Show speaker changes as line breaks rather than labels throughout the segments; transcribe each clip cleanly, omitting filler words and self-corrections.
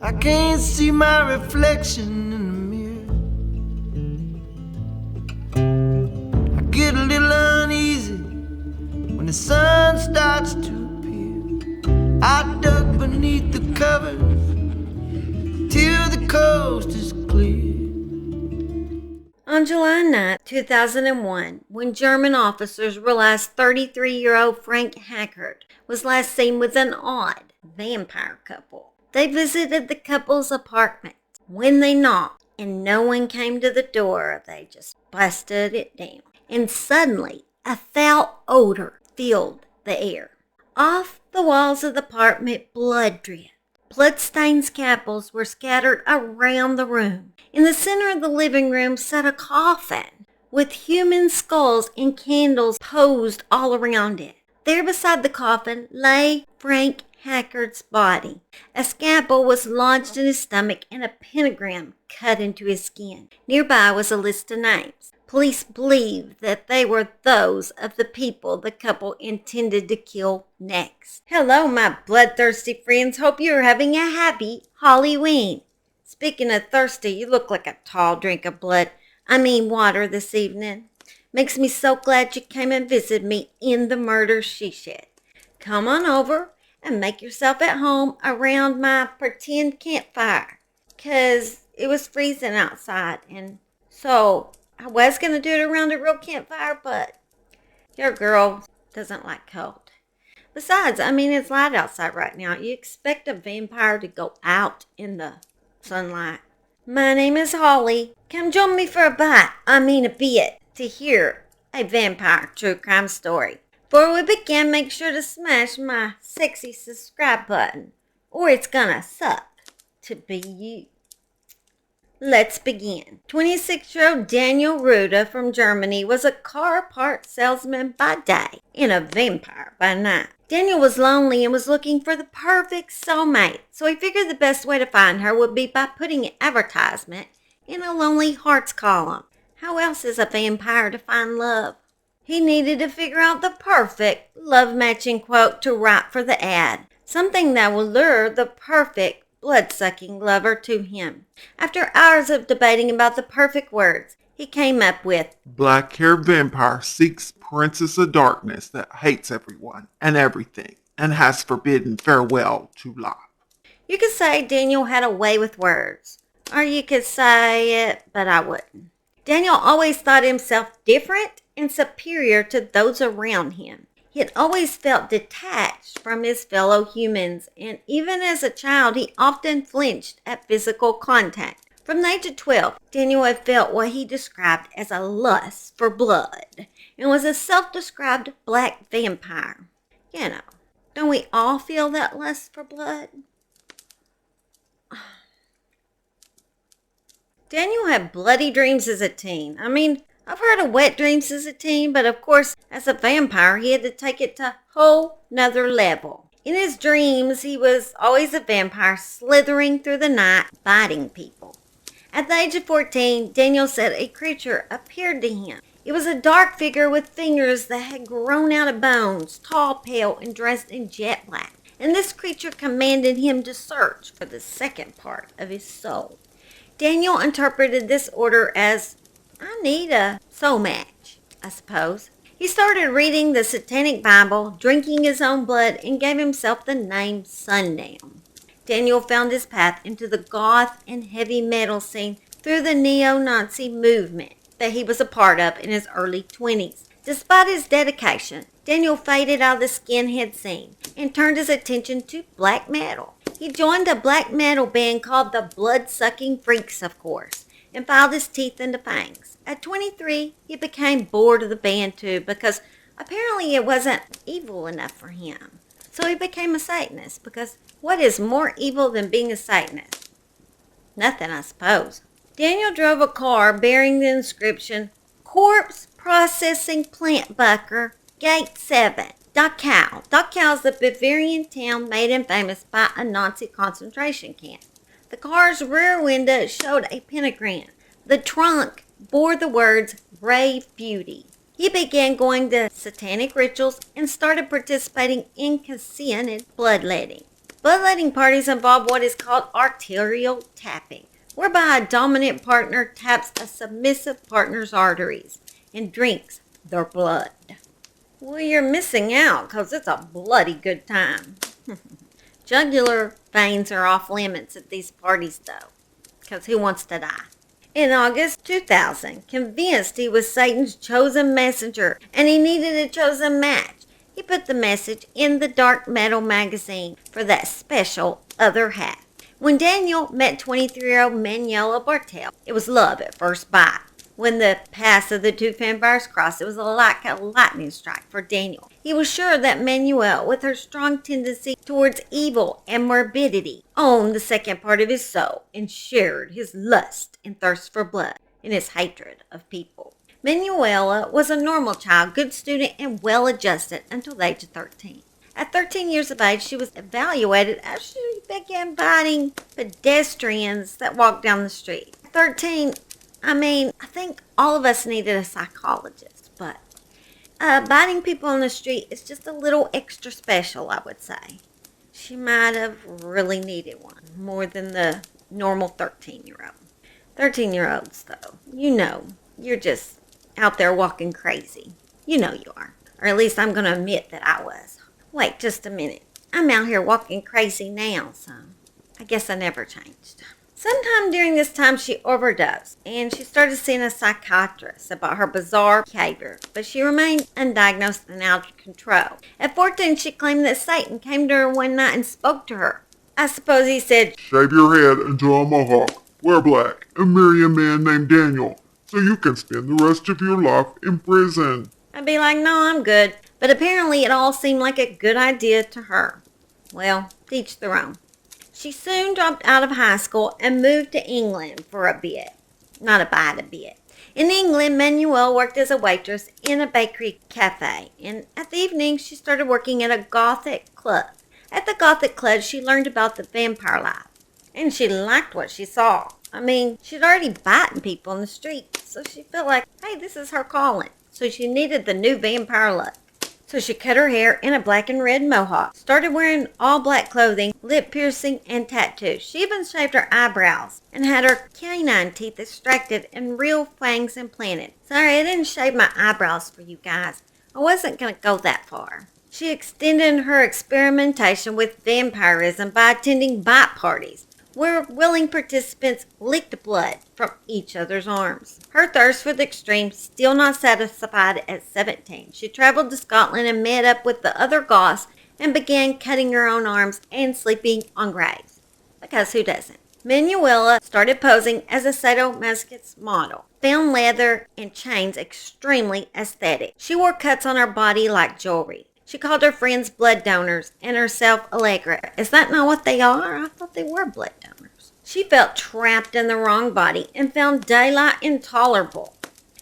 I can't see my reflection in the mirror. I get a little uneasy when the sun starts to appear. I dug beneath the covers till the coast is clear.
On July 9, 2001, when German officers realized 33-year-old Frank Haggard was last seen with an odd vampire couple, they visited the couple's apartment. When they knocked and no one came to the door, they just busted it down. And suddenly, a foul odor filled the air. Off the walls of the apartment, blood dripped. Blood-stained scalpels were scattered around the room. In the center of the living room sat a coffin with human skulls and candles posed all around it. There beside the coffin lay Frank Haggard's body. A scalpel was lodged in his stomach and a pentagram cut into his skin. Nearby was a list of names. Police believed that they were those of the people the couple intended to kill next. Hello, my bloodthirsty friends. Hope you're having a happy HOLLYWEEN. Speaking of thirsty, you look like a tall drink of water this evening. Makes me so glad you came and visited me in the murder she shed. Come on over and make yourself at home around my pretend campfire, 'cause it was freezing outside, and so I was going to do it around a real campfire, but your girl doesn't like cold. Besides, it's light outside right now. You expect a vampire to go out in the sunlight. My name is Holly. Come join me for a bit, to hear a vampire true crime story. Before we begin, make sure to smash my sexy subscribe button, or it's gonna suck to be you. Let's begin. 26-year-old Daniel Ruda from Germany was a car part salesman by day and a vampire by night. Daniel was lonely and was looking for the perfect soulmate, so he figured the best way to find her would be by putting an advertisement in a Lonely Hearts column. How else is a vampire to find love? He needed to figure out the perfect love-matching quote to write for the ad, something that would lure the perfect blood-sucking lover to him. After hours of debating about the perfect words, he came up with,
"Black-haired vampire seeks princess of darkness that hates everyone and everything and has forbidden farewell to life."
You could say Daniel had a way with words, or you could say it, but I wouldn't. Daniel always thought himself different and superior to those around him. He had always felt detached from his fellow humans, and even as a child, he often flinched at physical contact. From the age of 12, Daniel had felt what he described as a lust for blood, and was a self-described black vampire. Don't we all feel that lust for blood? Daniel had bloody dreams as a teen. I've heard of wet dreams as a teen, but of course, as a vampire, he had to take it to a whole nother level. In his dreams, he was always a vampire slithering through the night, biting people. At the age of 14, Daniel said a creature appeared to him. It was a dark figure with fingers that had grown out of bones, tall, pale, and dressed in jet black. And this creature commanded him to search for the second part of his soul. Daniel interpreted this order as, I need a soul match, I suppose. He started reading the Satanic Bible, drinking his own blood, and gave himself the name Sundown. Daniel found his path into the goth and heavy metal scene through the neo-Nazi movement that he was a part of in his early 20s. Despite his dedication, Daniel faded out of the skinhead scene and turned his attention to black metal. He joined a black metal band called the Blood-Sucking Freaks, of course, and filed his teeth into fangs. At 23, he became bored of the band too, because apparently it wasn't evil enough for him. So he became a Satanist, because what is more evil than being a Satanist? Nothing, I suppose. Daniel drove a car bearing the inscription, Corpse Processing Plant Bunker, Gate 7, Dachau. Dachau is the Bavarian town made and famous by a Nazi concentration camp. The car's rear window showed a pentagram. The trunk bore the words, Brave Beauty. He began going to satanic rituals and started participating in casino and bloodletting. Bloodletting parties involve what is called arterial tapping, whereby a dominant partner taps a submissive partner's arteries and drinks their blood. Well, you're missing out because it's a bloody good time. Jugular veins are off limits at these parties, though, because who wants to die? In August 2000, convinced he was Satan's chosen messenger and he needed a chosen match, he put the message in the Dark Metal magazine for that special other half. When Daniel met 23-year-old Manuela Bartel, it was love at first bite. When the paths of the two vampires crossed, it was like a lightning strike for Daniel. He was sure that Manuela, with her strong tendency towards evil and morbidity, owned the second part of his soul and shared his lust and thirst for blood and his hatred of people. Manuela was a normal child, good student, and well-adjusted until the age of 13. At 13 years of age, she was evaluated as she began biting pedestrians that walked down the street. At 13, I think all of us needed a psychologist, but biting people on the street is just a little extra special, I would say. She might have really needed one, more than the normal 13-year-old. 13-year-olds, though, you're just out there walking crazy. You know you are. Or at least I'm going to admit that I was. Wait just a minute. I'm out here walking crazy now, so I guess I never changed. Sometime during this time, she overdosed, and she started seeing a psychiatrist about her bizarre behavior, but she remained undiagnosed and out of control. At 14, she claimed that Satan came to her one night and spoke to her. I suppose he said,
"Shave your head into a mohawk, wear black, and marry a man named Daniel, so you can spend the rest of your life in prison."
I'd be like, no, I'm good. But apparently it all seemed like a good idea to her. Well, to each their own. She soon dropped out of high school and moved to England for a bit. Not a bit. In England, Manuela worked as a waitress in a bakery cafe. And at the evening, she started working at a Gothic club. At the Gothic club, she learned about the vampire life. And she liked what she saw. She'd already bitten people in the street. So she felt like, hey, this is her calling. So she needed the new vampire look. So she cut her hair in a black and red mohawk, started wearing all black clothing, lip piercing, and tattoos. She even shaved her eyebrows and had her canine teeth extracted and real fangs implanted. Sorry, I didn't shave my eyebrows for you guys. I wasn't going to go that far. She extended her experimentation with vampirism by attending bite parties, where willing participants licked blood from each other's arms. Her thirst for the extreme still not satisfied at 17. She traveled to Scotland and met up with the other Goths and began cutting her own arms and sleeping on graves. Because who doesn't? Manuela started posing as a sadomasochist model, found leather and chains extremely aesthetic. She wore cuts on her body like jewelry. She called her friends blood donors and herself Allegra. Is that not what they are? I thought they were blood donors. She felt trapped in the wrong body and found daylight intolerable.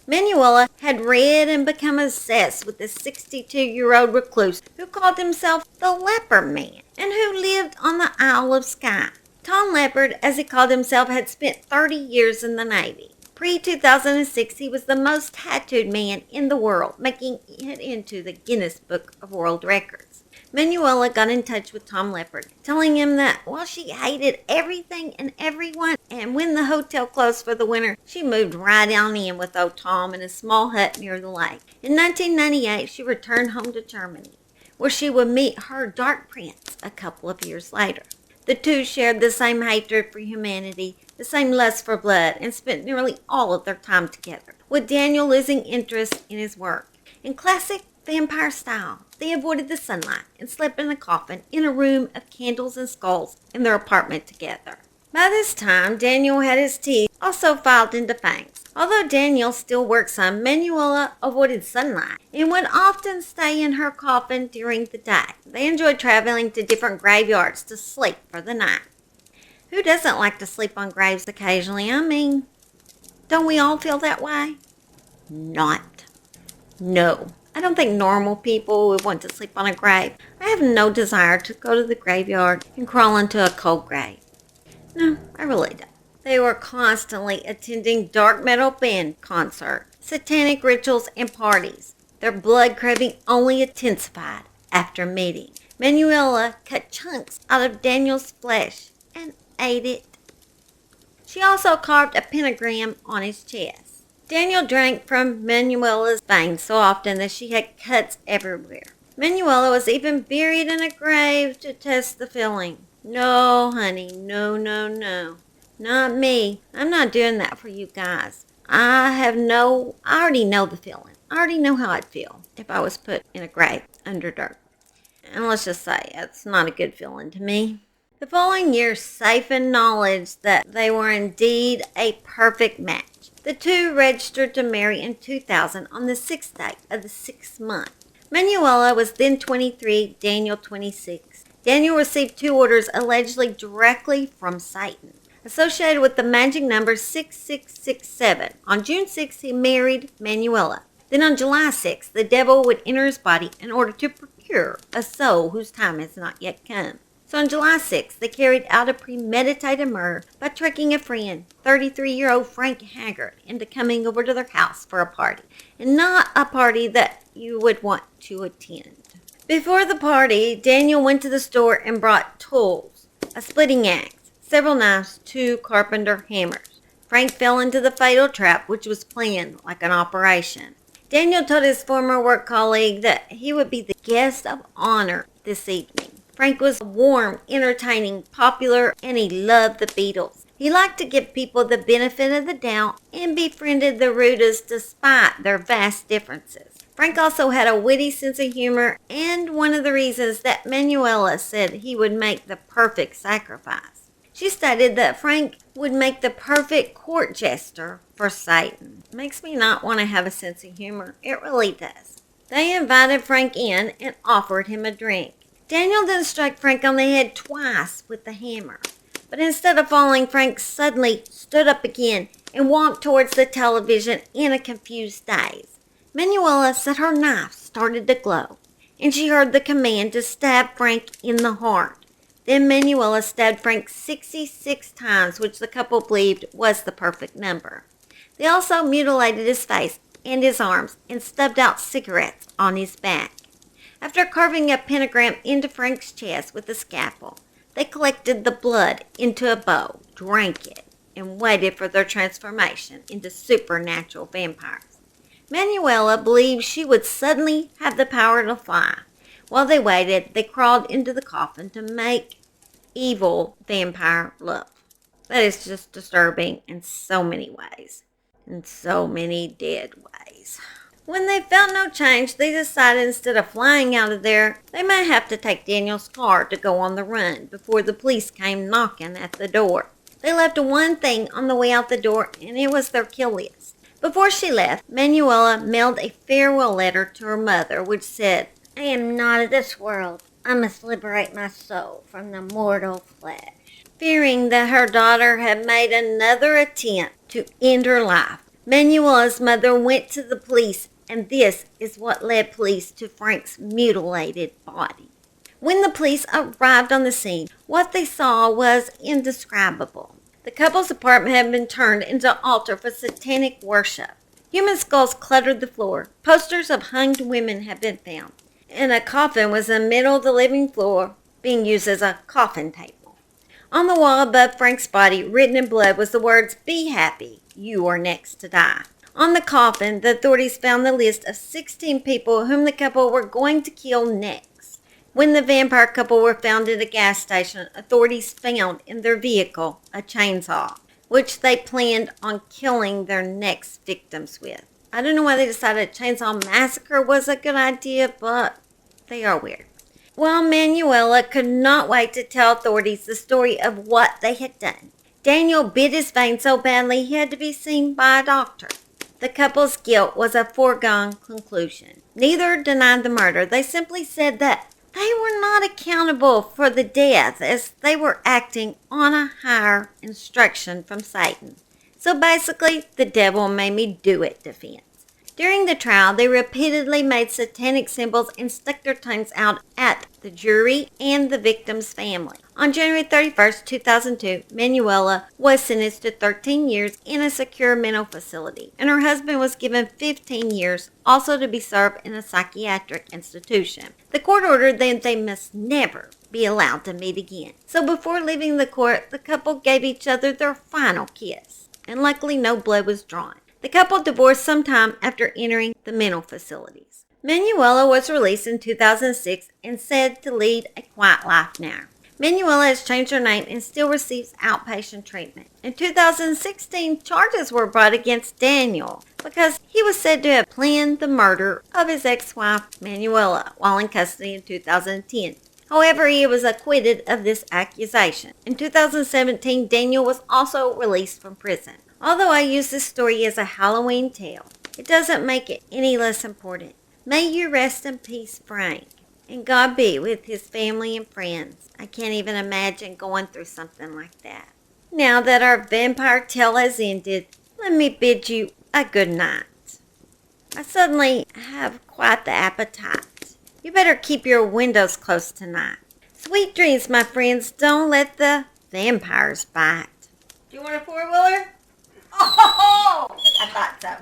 Manuela had read and become obsessed with the 62-year-old recluse who called himself the Leopard Man and who lived on the Isle of Skye. Tom Leopard, as he called himself, had spent 30 years in the Navy. Pre-2006, he was the most tattooed man in the world, making it into the Guinness Book of World Records. Manuela got in touch with Tom Leopard, telling him that while she hated everything and everyone, and when the hotel closed for the winter, she moved right on in with old Tom in a small hut near the lake. In 1998, she returned home to Germany, where she would meet her Dark Prince a couple of years later. The two shared the same hatred for humanity, the same lust for blood, and spent nearly all of their time together, with Daniel losing interest in his work. In classic vampire style, they avoided the sunlight and slept in a coffin in a room of candles and skulls in their apartment together. By this time, Daniel had his teeth also filed into fangs. Although Daniel still worked some, Manuela avoided sunlight and would often stay in her coffin during the day. They enjoyed traveling to different graveyards to sleep for the night. Who doesn't like to sleep on graves occasionally? Don't we all feel that way? No. I don't think normal people would want to sleep on a grave. I have no desire to go to the graveyard and crawl into a cold grave. No, I really don't. They were constantly attending dark metal band concerts, satanic rituals, and parties. Their blood craving only intensified after meeting. Manuela cut chunks out of Daniel's flesh and ate it. She also carved a pentagram on his chest. Daniel drank from Manuela's veins so often that she had cuts everywhere. Manuela was even buried in a grave to test the feeling. No, honey, no, no, no. Not me. I'm not doing that for you guys. I already know the feeling. I already know how I'd feel if I was put in a grave under dirt. And let's just say, it's not a good feeling to me. The following year, safe in knowledge that they were indeed a perfect match, the two registered to marry in 2000 on the 6th day of the 6th month. Manuela was then 23, Daniel 26. Daniel received 2 orders allegedly directly from Satan, associated with the magic number 6667. On June 6, he married Manuela. Then on July 6, the devil would enter his body in order to procure a soul whose time has not yet come. So on July 6th, they carried out a premeditated murder by tricking a friend, 33-year-old Frank Haggard, into coming over to their house for a party, and not a party that you would want to attend. Before the party, Daniel went to the store and brought tools, a splitting axe, several knives, 2 carpenter hammers. Frank fell into the fatal trap, which was planned like an operation. Daniel told his former work colleague that he would be the guest of honor this evening. Frank was warm, entertaining, popular, and he loved the Beatles. He liked to give people the benefit of the doubt and befriended the Rudas despite their vast differences. Frank also had a witty sense of humor, and one of the reasons that Manuela said he would make the perfect sacrifice. She stated that Frank would make the perfect court jester for Satan. Makes me not want to have a sense of humor. It really does. They invited Frank in and offered him a drink. Daniel then struck Frank on the head twice with the hammer. But instead of falling, Frank suddenly stood up again and walked towards the television in a confused daze. Manuela said her knife started to glow, and she heard the command to stab Frank in the heart. Then Manuela stabbed Frank 66 times, which the couple believed was the perfect number. They also mutilated his face and his arms and stubbed out cigarettes on his back. After carving a pentagram into Frank's chest with a scalpel, they collected the blood into a bowl, drank it, and waited for their transformation into supernatural vampires. Manuela believed she would suddenly have the power to fly. While they waited, they crawled into the coffin to make evil vampire love. That is just disturbing in so many ways. In so many dead ways. When they felt no change, they decided instead of flying out of there, they might have to take Daniel's car to go on the run before the police came knocking at the door. They left one thing on the way out the door, and it was their kill list. Before she left, Manuela mailed a farewell letter to her mother, which said, "I am not of this world. I must liberate my soul from the mortal flesh." Fearing that her daughter had made another attempt to end her life, Manuela's mother went to the police, and this is what led police to Frank's mutilated body. When the police arrived on the scene, what they saw was indescribable. The couple's apartment had been turned into an altar for satanic worship. Human skulls cluttered the floor. Posters of hanged women had been found, and a coffin was in the middle of the living floor, being used as a coffin table. On the wall above Frank's body, written in blood, was the words, "Be happy, you are next to die." On the coffin, the authorities found the list of 16 people whom the couple were going to kill next. When the vampire couple were found at a gas station, authorities found in their vehicle a chainsaw, which they planned on killing their next victims with. I don't know why they decided a chainsaw massacre was a good idea, but they are weird. Well, Manuela could not wait to tell authorities the story of what they had done. Daniel bit his vein so badly he had to be seen by a doctor. The couple's guilt was a foregone conclusion. Neither denied the murder. They simply said that they were not accountable for the death as they were acting on a higher instruction from Satan. So basically, the devil made me do it defense. During the trial, they repeatedly made satanic symbols and stuck their tongues out at the jury and the victim's family. On January 31st, 2002, Manuela was sentenced to 13 years in a secure mental facility, and her husband was given 15 years, also to be served in a psychiatric institution. The court ordered that they must never be allowed to meet again. So before leaving the court, the couple gave each other their final kiss, and luckily no blood was drawn. The couple divorced sometime after entering the mental facilities. Manuela was released in 2006 and said to lead a quiet life now. Manuela has changed her name and still receives outpatient treatment. In 2016, charges were brought against Daniel because he was said to have planned the murder of his ex-wife, Manuela, while in custody in 2010. However, he was acquitted of this accusation. In 2017, Daniel was also released from prison. Although I use this story as a Halloween tale, it doesn't make it any less important. May you rest in peace, Frank, and God be with his family and friends. I can't even imagine going through something like that. Now that our vampire tale has ended, let me bid you a good night. I suddenly have quite the appetite. You better keep your windows closed tonight. Sweet dreams, my friends. Don't let the vampires bite. Do you want a four-wheeler? Oh, I thought so.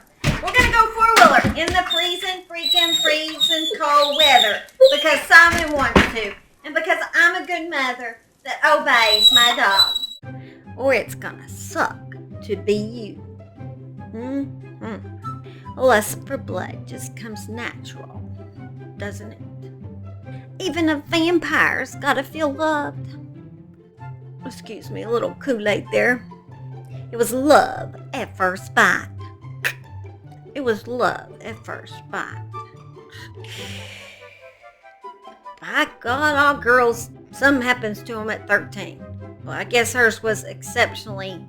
We're going to go four-wheeler in the freezing cold weather because Simon wants to and because I'm a good mother that obeys my dog. Or it's going to suck to be you. Lust for blood just comes natural, doesn't it? Even a vampire's got to feel loved. Excuse me, a little Kool-Aid there. It was love at first bite. It was love at first bite. By God, all girls, something happens to them at 13. Well, I guess hers was exceptionally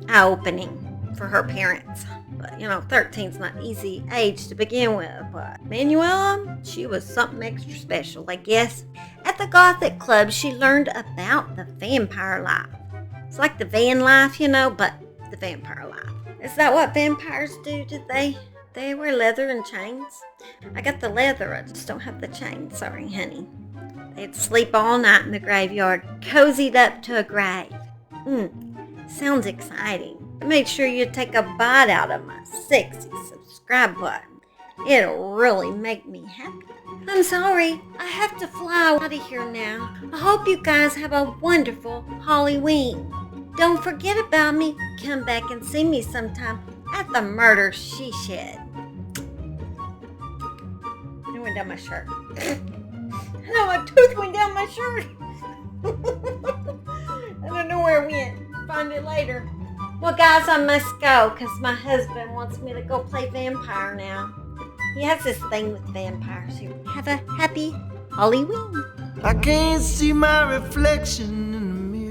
eye-opening for her parents. But, 13's not an easy age to begin with. But Manuela, she was something extra special, I guess. At the Gothic Club, she learned about the vampire life. It's like the van life, but the vampire life. Is that what vampires do? Do they wear leather and chains? I got the leather, I just don't have the chain. Sorry, honey. They'd sleep all night in the graveyard, cozied up to a grave. Sounds exciting. Make sure you take a bite out of my sexy subscribe button. It'll really make me happy. I'm sorry, I have to fly out of here now. I hope you guys have a wonderful HOLLYWEEN. Don't forget about me. Come back and see me sometime at the Murder She Shed. It went down my shirt. No, my tooth went down my shirt. I don't know where it went. Find it later. Well, guys, I must go because my husband wants me to go play vampire now. He has this thing with vampires. Have a happy HOLLYWEEN.
I can't see my reflection in the mirror.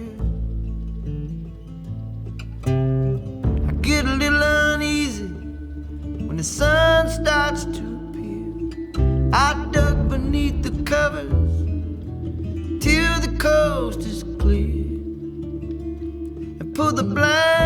I get a little uneasy when the sun starts to appear. I duck beneath the covers till the coast is clear and pull the blind